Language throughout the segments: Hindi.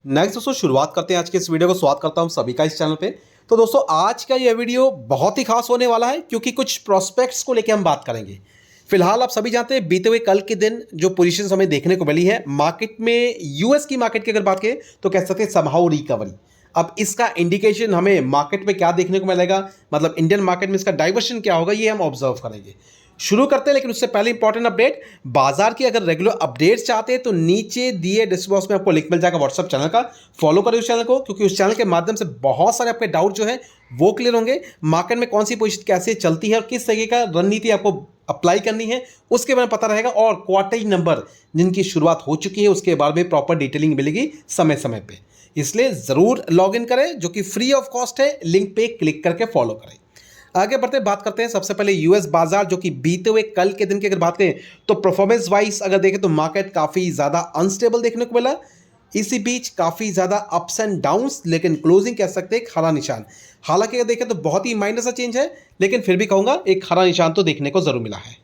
नेक्स्ट दोस्तों शुरुआत करते हैं आज के इस वीडियो को। स्वागत करता हूं सभी का इस चैनल पे। तो दोस्तों आज का ये वीडियो बहुत ही खास होने वाला है क्योंकि कुछ प्रोस्पेक्ट्स को लेकर हम बात करेंगे। फिलहाल आप सभी जानते हैं बीते हुए कल के दिन जो पोजीशंस हमें देखने को मिली है मार्केट में, यूएस की मार्केट की अगर बात करें तो कह सकते हैं समहाउ रिकवरी। अब इसका इंडिकेशन हमें मार्केट में क्या देखने को मिलेगा, मतलब इंडियन मार्केट में इसका डाइवर्शन क्या होगा, ये हम ऑब्जर्व करेंगे। शुरू करते हैं, लेकिन उससे पहले इंपॉर्टेंट अपडेट, बाजार की अगर रेगुलर अपडेट्स चाहते हैं तो नीचे दिए डिस्क्रिप्शन बॉक्स में आपको लिंक मिल जाएगा व्हाट्सएप चैनल का। फॉलो करें उस चैनल को, क्योंकि उस चैनल के माध्यम से बहुत सारे आपके डाउट जो है वो क्लियर होंगे। मार्केट में कौन सी पोजीशन कैसे चलती है और किस तरीके का रणनीति आपको अप्लाई करनी है उसके बारे में पता रहेगा, और क्वार्टरली नंबर जिनकी शुरुआत हो चुकी है उसके बारे में प्रॉपर डिटेलिंग मिलेगी समय समय पे। इसलिए ज़रूर लॉग इन करें, जो कि फ्री ऑफ कॉस्ट है। लिंक पे क्लिक करके फॉलो करें। आगे बढ़ते बात करते हैं सबसे पहले यूएस बाजार, जो कि बीते हुए कल के दिन की अगर बात करें तो परफॉर्मेंस वाइज अगर देखें तो मार्केट काफ़ी ज़्यादा अनस्टेबल देखने को मिला। इसी बीच काफ़ी ज़्यादा अप्स एंड डाउन्स, लेकिन क्लोजिंग कह सकते हैं एक हरा निशान। हालांकि अगर देखें तो बहुत ही माइनर सा चेंज है, लेकिन फिर भी कहूँगा एक हरा निशान तो देखने को जरूर मिला है।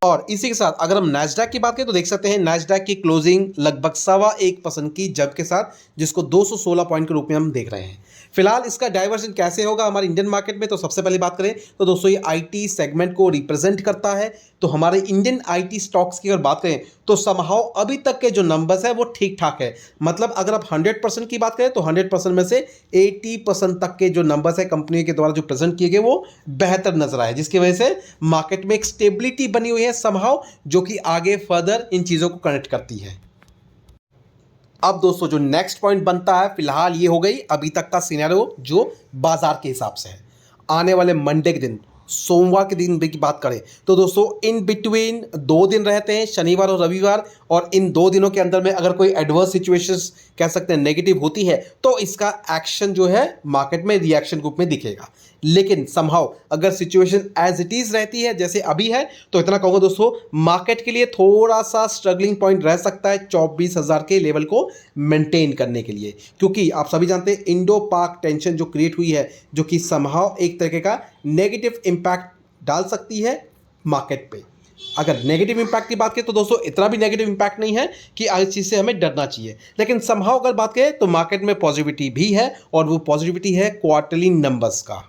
और इसी के साथ अगर हम नैस्डैक की बात करें तो देख सकते हैं नैस्डैक की क्लोजिंग लगभग 1.25% की जंप के साथ, जिसको 216 पॉइंट के रूप में हम देख रहे हैं। फिलहाल इसका डाइवर्जन कैसे होगा हमारे इंडियन मार्केट में, तो सबसे पहले बात करें तो दोस्तों ये आईटी सेगमेंट को रिप्रेजेंट करता है। तो हमारे इंडियन आईटी स्टॉक्स की अगर बात करें तो समहाउ अभी तक के जो नंबर्स है वो ठीक ठाक है। मतलब अगर आप 100% की बात करें तो 100% में से 80% तक के जो नंबर्स है कंपनी के द्वारा जो प्रेजेंट किए गए वो बेहतर नजर आए, जिसकी वजह से मार्केट में एक स्टेबिलिटी बनी हुई है समहाउ, जो कि आगे फर्दर इन चीज़ों को कनेक्ट करती है। अब दोस्तों जो नेक्स्ट पॉइंट बनता है, फिलहाल ये हो गई अभी तक का सिनेरियो जो बाजार के हिसाब से है। आने वाले मंडे के दिन, सोमवार के दिन की बात करें तो दोस्तों इन बिटवीन 2 दिन रहते हैं, शनिवार और रविवार, और इन 2 दिनों के अंदर में अगर कोई एडवर्स सिचुएशंस कह सकते हैं नेगेटिव होती है तो इसका एक्शन जो है मार्केट में रिएक्शन ग्रुप में दिखेगा। लेकिन समहाउ अगर सिचुएशन एज इट इज रहती है जैसे अभी है तो इतना कहूँगा दोस्तों, मार्केट के लिए थोड़ा सा स्ट्रगलिंग पॉइंट रह सकता है 24,000 के लेवल को मेंटेन करने के लिए, क्योंकि आप सभी जानते हैं इंडो पाक टेंशन जो क्रिएट हुई है, जो कि समहाउ एक तरीके का नेगेटिव इम्पैक्ट डाल सकती है मार्केट पे। अगर नेगेटिव इंपैक्ट की बात करें तो दोस्तों इतना भी नेगेटिव इंपैक्ट नहीं है कि इस चीज़ से हमें डरना चाहिए, लेकिन समहाउ अगर बात करें तो मार्केट में पॉजिटिविटी भी है, और वो पॉजिटिविटी है क्वार्टरली नंबर्स का।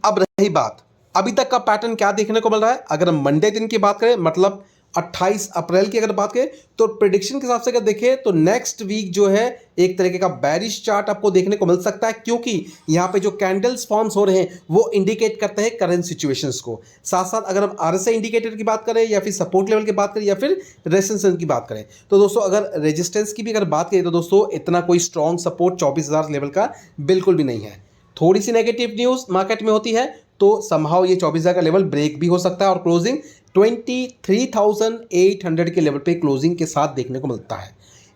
अब रही बात अभी तक का पैटर्न क्या देखने को मिल रहा है, अगर हम मंडे दिन की बात करें मतलब 28 अप्रैल की अगर बात करें तो प्रेडिक्शन के हिसाब से अगर देखें तो नेक्स्ट वीक जो है एक तरीके का बैरिश चार्ट आपको देखने को मिल सकता है, क्योंकि यहाँ पे जो कैंडल्स फॉर्म्स हो रहे हैं वो इंडिकेट करते हैं करंट सिचुएशंस को। साथ साथ अगर हम आरएसआई इंडिकेटर की बात करें या फिर सपोर्ट लेवल की बात करें या फिर रेजिस्टेंस की बात करें तो दोस्तों अगर रेजिस्टेंस की भी अगर बात करें तो दोस्तों इतना कोई स्ट्रॉन्ग सपोर्ट 24,000 लेवल का बिल्कुल भी नहीं है। थोड़ी सी नेगेटिव न्यूज़ मार्केट में होती है तो समहाउ ये 24,000 का लेवल ब्रेक भी हो सकता है, और क्लोजिंग 23,800 के लेवल पे क्लोजिंग के साथ देखने को मिलता है।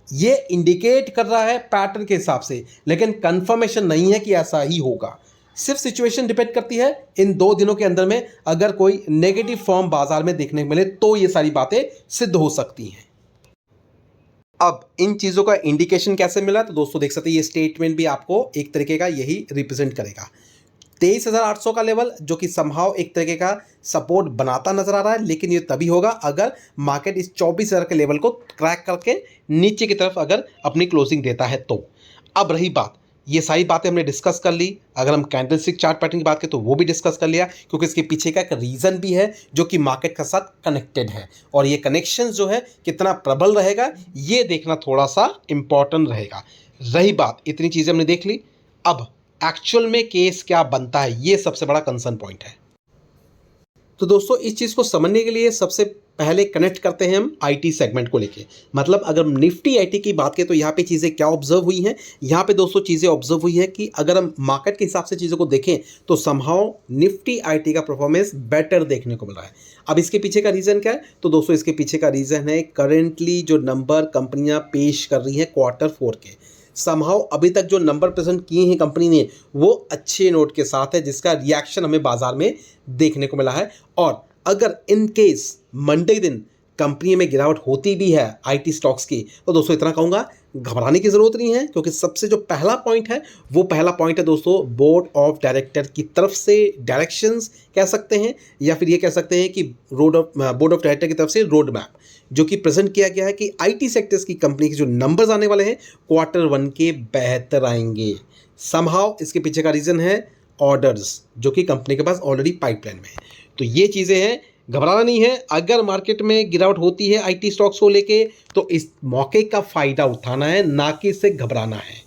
ये इंडिकेट कर रहा है पैटर्न के हिसाब से, लेकिन कंफर्मेशन नहीं है कि ऐसा ही होगा। सिर्फ सिचुएशन डिपेंड करती है इन 2 दिनों के अंदर में, अगर कोई नेगेटिव फॉर्म बाजार में देखने को मिले तो ये सारी बातें सिद्ध हो सकती हैं। अब इन चीज़ों का इंडिकेशन कैसे मिला, तो दोस्तों देख सकते हैं ये स्टेटमेंट भी आपको एक तरीके का यही रिप्रेजेंट करेगा। 23,800 का लेवल जो कि समहाउ एक तरीके का सपोर्ट बनाता नजर आ रहा है, लेकिन ये तभी होगा अगर मार्केट इस 24,000 के लेवल को क्रैक करके नीचे की तरफ अगर अपनी क्लोजिंग देता है तो। अब रही बात, ये सारी बातें हमने डिस्कस कर ली। अगर हम कैंडलस्टिक चार्ट पैटर्न की बात करें तो वो भी डिस्कस कर लिया, क्योंकि इसके पीछे का एक रीज़न भी है जो कि मार्केट के साथ कनेक्टेड है, और ये कनेक्शन जो है कितना प्रबल रहेगा ये देखना थोड़ा सा इंपॉर्टेंट रहेगा। रही बात, इतनी चीज़ें हमने देख ली, अब एक्चुअल में केस क्या बनता है ये सबसे बड़ा कंसर्न पॉइंट है। तो दोस्तों इस चीज़ को समझने के लिए सबसे पहले कनेक्ट करते हैं हम आईटी सेगमेंट को लेके। मतलब अगर निफ्टी आईटी की बात करें तो यहाँ पे चीज़ें क्या ऑब्जर्व हुई हैं, यहाँ पे दोस्तों चीज़ें ऑब्जर्व हुई है कि अगर हम मार्केट के हिसाब से चीज़ों को देखें तो समहाउ निफ्टी आईटी का परफॉर्मेंस बेटर देखने को मिल रहा है। अब इसके पीछे का रीज़न क्या है, तो दोस्तों इसके पीछे का रीज़न है करेंटली जो नंबर कंपनियाँ पेश कर रही हैं Q4 के। समहाउ अभी तक जो नंबर प्रेजेंट किए हैं कंपनी ने वो अच्छे नोट के साथ है, जिसका रिएक्शन हमें बाजार में देखने को मिला है। और अगर इन केस मंडे दिन कंपनी में गिरावट होती भी है आईटी स्टॉक्स की, तो दोस्तों इतना कहूँगा घबराने की ज़रूरत नहीं है, क्योंकि सबसे जो पहला पॉइंट है वो पहला पॉइंट है दोस्तों बोर्ड ऑफ डायरेक्टर की तरफ से डायरेक्शंस कह सकते हैं, या फिर ये कह सकते हैं कि बोर्ड ऑफ डायरेक्टर की तरफ से रोड मैप जो कि प्रेजेंट किया गया है कि आईटी सेक्टर्स की कंपनी के जो नंबर्स आने वाले हैं Q1 के बेहतर आएंगे। समहाउ इसके पीछे का रीज़न है ऑर्डर्स जो कि कंपनी के पास ऑलरेडी पाइपलाइन में है। तो ये चीज़ें हैं, घबराना नहीं है। अगर मार्केट में गिरावट होती है आईटी स्टॉक्स को लेके तो इस मौके का फ़ायदा उठाना है, ना कि इससे घबराना है।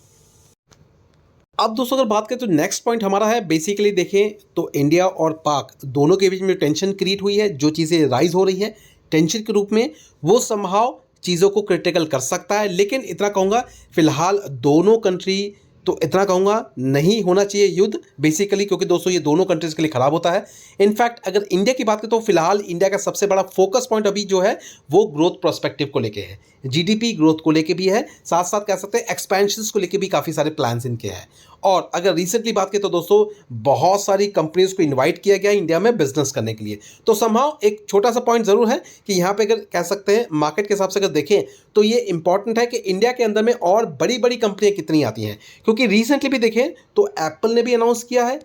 अब दोस्तों अगर बात करें तो नेक्स्ट पॉइंट हमारा है, बेसिकली देखें तो इंडिया और पाक दोनों के बीच में टेंशन क्रिएट हुई है, जो चीज़ें राइज हो रही है टेंशन के रूप में, वो संभाव चीज़ों को क्रिटिकल कर सकता है। लेकिन इतना कहूँगा फिलहाल दोनों कंट्री, तो इतना कहूँगा नहीं होना चाहिए युद्ध बेसिकली, क्योंकि दोस्तों ये दोनों कंट्रीज़ के लिए ख़राब होता है। इनफैक्ट अगर इंडिया की बात करें तो फिलहाल इंडिया का सबसे बड़ा फोकस पॉइंट अभी जो है वो ग्रोथ प्रोस्पेक्टिव को लेके है, जीडीपी ग्रोथ को लेके भी है, साथ साथ कह सकते हैं एक्सपेंशंस को लेके भी काफ़ी सारे प्लान्स इनके हैं। और अगर रिसेंटली बात करें तो दोस्तों बहुत सारी कंपनीज को इनवाइट किया गया है इंडिया में बिजनेस करने के लिए। तो समहाउ एक छोटा सा पॉइंट ज़रूर है कि यहाँ पे अगर कह सकते हैं मार्केट के हिसाब से अगर देखें तो ये इंपॉर्टेंट है कि इंडिया के अंदर में और बड़ी बड़ी कंपनियाँ कितनी आती हैं, क्योंकि रिसेंटली भी देखें तो एप्पल ने भी अनाउंस किया है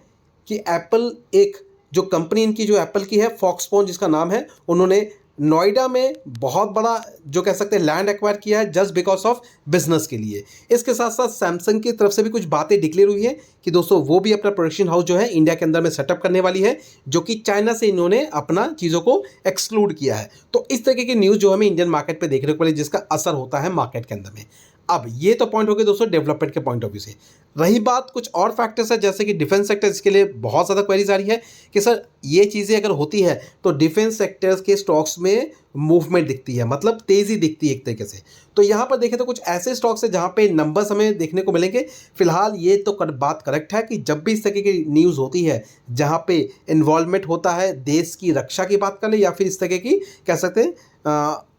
कि एप्पल एक जो कंपनी इनकी जो एप्पल की है फॉक्सकॉन जिसका नाम है, उन्होंने नोएडा में बहुत बड़ा जो कह सकते हैं लैंड एक्वायर किया है जस्ट बिकॉज ऑफ बिजनेस के लिए। इसके साथ साथ सैमसंग की तरफ से भी कुछ बातें डिक्लेयर हुई है कि दोस्तों वो भी अपना प्रोडक्शन हाउस जो है इंडिया के अंदर में सेटअप करने वाली है, जो कि चाइना से इन्होंने अपना चीज़ों को एक्सक्लूड किया है। तो इस तरीके की न्यूज़ जो हमें इंडियन मार्केट पर देखने को मिली जिसका असर होता है मार्केट के अंदर में। अब ये तो पॉइंट हो गए दोस्तों डेवलपमेंट के पॉइंट ऑफ व्यू से। रही बात कुछ और फैक्टर्स है जैसे कि डिफेंस सेक्टर, इसके लिए बहुत ज़्यादा क्वेरीज आ रही है कि सर ये चीज़ें अगर होती है तो डिफेंस सेक्टर्स के स्टॉक्स में मूवमेंट दिखती है, मतलब तेज़ी दिखती है एक तरीके से। तो यहाँ पर देखें तो कुछ ऐसे स्टॉक्स है जहाँ पे नंबर्स हमें देखने को मिलेंगे। फिलहाल ये तो बात करेक्ट है कि जब भी इस तरीके की न्यूज़ होती है जहाँ पे इन्वॉल्वमेंट होता है देश की रक्षा की बात कर ले या फिर इस तरीके की कह सकते हैं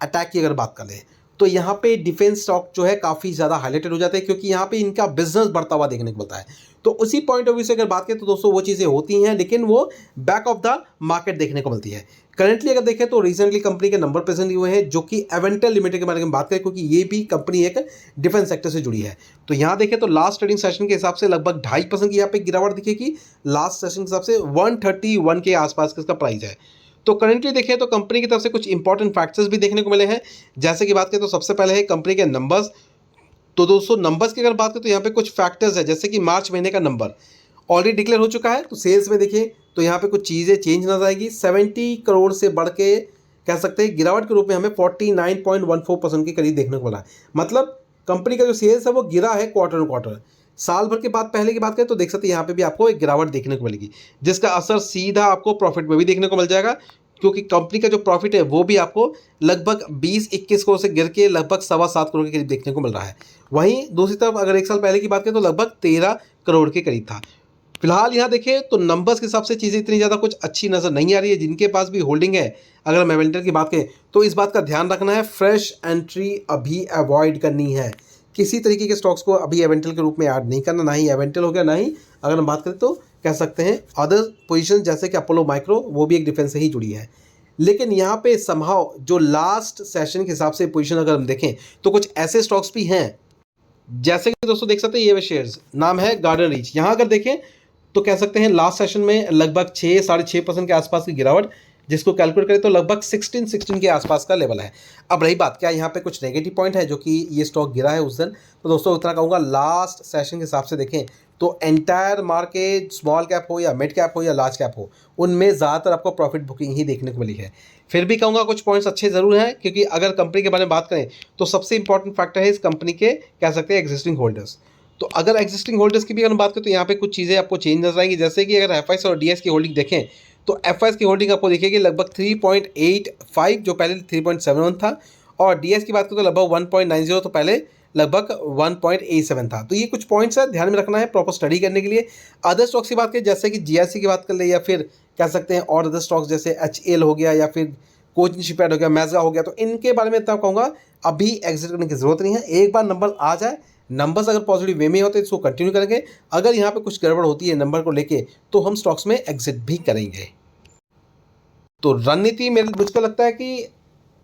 अटैक की अगर बात कर ले, तो यहाँ पे डिफेंस स्टॉक जो है काफ़ी ज़्यादा हाईलाइटेड हो जाते हैं, क्योंकि यहाँ पे इनका बिजनेस बढ़ता हुआ देखने को मिलता है। तो उसी पॉइंट ऑफ व्यू से अगर बात करें तो दोस्तों वो चीज़ें होती हैं, लेकिन वो बैक ऑफ द मार्केट देखने को मिलती है। करंटली अगर देखें तो रिसेंटली कंपनी के नंबर प्रेजेंट हुए हैं जो कि एवेंटल लिमिटेड के बारे में बात करें, क्योंकि ये भी कंपनी एक डिफेंस सेक्टर से जुड़ी है। तो यहाँ देखें तो लास्ट ट्रेडिंग सेशन के हिसाब से लगभग 2.5% की यहाँ पे गिरावट दिखेगी। लास्ट सेशन के हिसाब से 131 के आसपास इसका प्राइस है। तो करेंटली देखें तो कंपनी की तरफ से कुछ इंपॉर्टेंट फैक्टर्स भी देखने को मिले हैं, जैसे कि बात करें तो सबसे पहले है कंपनी के नंबर्स। तो दोस्तों नंबर्स की अगर बात करें तो यहाँ पे कुछ फैक्टर्स है, जैसे कि मार्च महीने का नंबर ऑलरेडी डिक्लेयर हो चुका है। तो सेल्स में देखिए तो यहाँ पे कुछ चीज़ें चेंज नजर आएगी। 70 करोड़ से बढ़ के कह सकते हैं गिरावट के रूप में हमें 49.14% के करीब देखने को मिला है। मतलब कंपनी का जो सेल्स है वो गिरा है क्वार्टर। साल भर के बाद पहले की बात करें तो देख सकते हैं यहाँ पे भी आपको एक गिरावट देखने को मिलेगी, जिसका असर सीधा आपको प्रॉफिट में भी देखने को मिल जाएगा, क्योंकि कंपनी का जो प्रॉफिट है वो भी आपको लगभग 20-21 करोड़ से गिर के लगभग 7.25 करोड़ के करीब देखने को मिल रहा है। वहीं दूसरी तरफ अगर एक साल पहले की बात करें तो लगभग 13 करोड़ के करीब था। फिलहाल यहाँ देखें तो नंबर्स के हिसाब से चीज़ें इतनी ज़्यादा कुछ अच्छी नज़र नहीं आ रही है। जिनके पास भी होल्डिंग है, अगर हम एवेंटल की बात करें तो इस बात का ध्यान रखना है, फ्रेश एंट्री अभी अवॉइड करनी है। किसी तरीके के स्टॉक्स को अभी एवेंटल के रूप में ऐड नहीं करना, ना ही एवेंटल हो गया, ना ही अगर हम बात करें तो कह सकते हैं अदर पोजीशन जैसे कि अपोलो माइक्रो, वो भी एक डिफेंस से ही जुड़ी है। लेकिन यहाँ पे समहाउ जो लास्ट सेशन के हिसाब से पोजीशन अगर हम देखें तो कुछ ऐसे स्टॉक्स भी हैं, जैसे कि दोस्तों देख सकते हैं ये शेयर्स, नाम है गार्डन रीच। यहाँ अगर देखें तो कह सकते हैं लास्ट सेशन में लगभग 6-6.5% के आसपास की गिरावट, जिसको कैलकुलेट करें तो लगभग 16 के आसपास का लेवल है। अब रही बात क्या यहाँ पे कुछ नेगेटिव पॉइंट है जो कि ये स्टॉक गिरा है उस दिन, तो दोस्तों उतना कहूँगा लास्ट सेशन के हिसाब से देखें तो एंटायर मार्केट स्मॉल कैप हो या मिड कैप हो या लार्ज कैप हो, उनमें ज़्यादातर आपको प्रॉफिट बुकिंग ही देखने को मिली है। फिर भी कहूँगा कुछ पॉइंट्स अच्छे ज़रूर हैं, क्योंकि अगर कंपनी के बारे में बात करें तो सबसे इंपॉर्टेंट फैक्टर है इस कंपनी के कह सकते हैं एग्जिस्टिंग होल्डर्स। तो अगर एग्जिस्टिंग होल्डर्स की भी अगर बात करें तो यहाँ पे कुछ चीज़ें आपको चेंज नजर आएंगी, जैसे कि अगर एफआईएस और डीएस की होल्डिंग देखें तो एफआईएस की होल्डिंग आपको दिखेगी लगभग 3.85 जो पहले 3.71 था, और डीएस की बात करें तो लगभग 1.90 तो पहले लगभग 1.87 था। तो ये कुछ पॉइंट्स है ध्यान में रखना है प्रॉपर स्टडी करने के लिए। अदर स्टॉक्स की बात करें जैसे कि जीआईसी की बात कर ले, या फिर कह सकते हैं और अदर स्टॉक्स जैसे एचएल हो गया या फिर कोचिंग शिपयार्ड हो गया, मैज़गा हो गया, तो इनके बारे में इतना कहूँगा अभी एग्जिट करने की ज़रूरत नहीं है। एक बार नंबर आ जाए, नंबर्स अगर पॉजिटिव वे में होते हैं तो इसको कंटिन्यू करेंगे। अगर यहाँ पे कुछ गड़बड़ होती है नंबर को लेके तो हम स्टॉक्स में एग्जिट भी करेंगे। तो रणनीति मेरे मुझको लगता है कि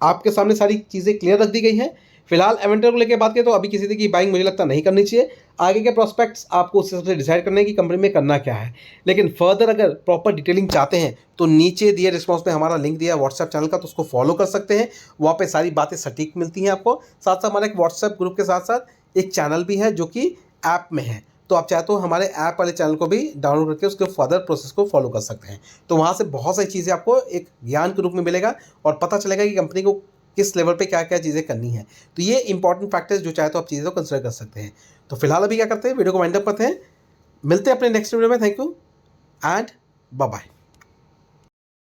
आपके सामने सारी चीज़ें क्लियर रख दी गई हैं। फिलहाल एवेंटर को लेकर बात करें तो अभी किसी की बाइंग मुझे लगता नहीं करनी चाहिए। आगे के प्रोस्पेक्ट्स आपको उस हिसाब से डिसाइड करने की कंपनी में करना क्या है। लेकिन फर्दर अगर प्रॉपर डिटेलिंग चाहते हैं तो नीचे दिए रिस्पॉन्स में हमारा लिंक दिया है व्हाट्सएप चैनल का, तो उसको फॉलो कर सकते हैं। वहाँ पे सारी बातें सटीक मिलती हैं आपको। साथ साथ हमारा एक व्हाट्सएप ग्रुप के साथ साथ एक चैनल भी है जो कि ऐप में है, तो आप चाहे तो हमारे ऐप वाले चैनल को भी डाउनलोड करके उसके फर्दर प्रोसेस को फॉलो कर सकते हैं। तो वहाँ से बहुत सारी चीज़ें आपको एक ज्ञान के रूप में मिलेगा और पता चलेगा कि कंपनी को किस लेवल पे क्या क्या चीज़ें करनी है। तो ये इंपॉर्टेंट फैक्टर्स जो चाहे तो आप चीज़ें को कंसिडर कर सकते हैं। तो फिलहाल अभी क्या करते हैं, वीडियो को वाइंड अप करते हैं। मिलते हैं अपने नेक्स्ट वीडियो में। Thank you and bye bye.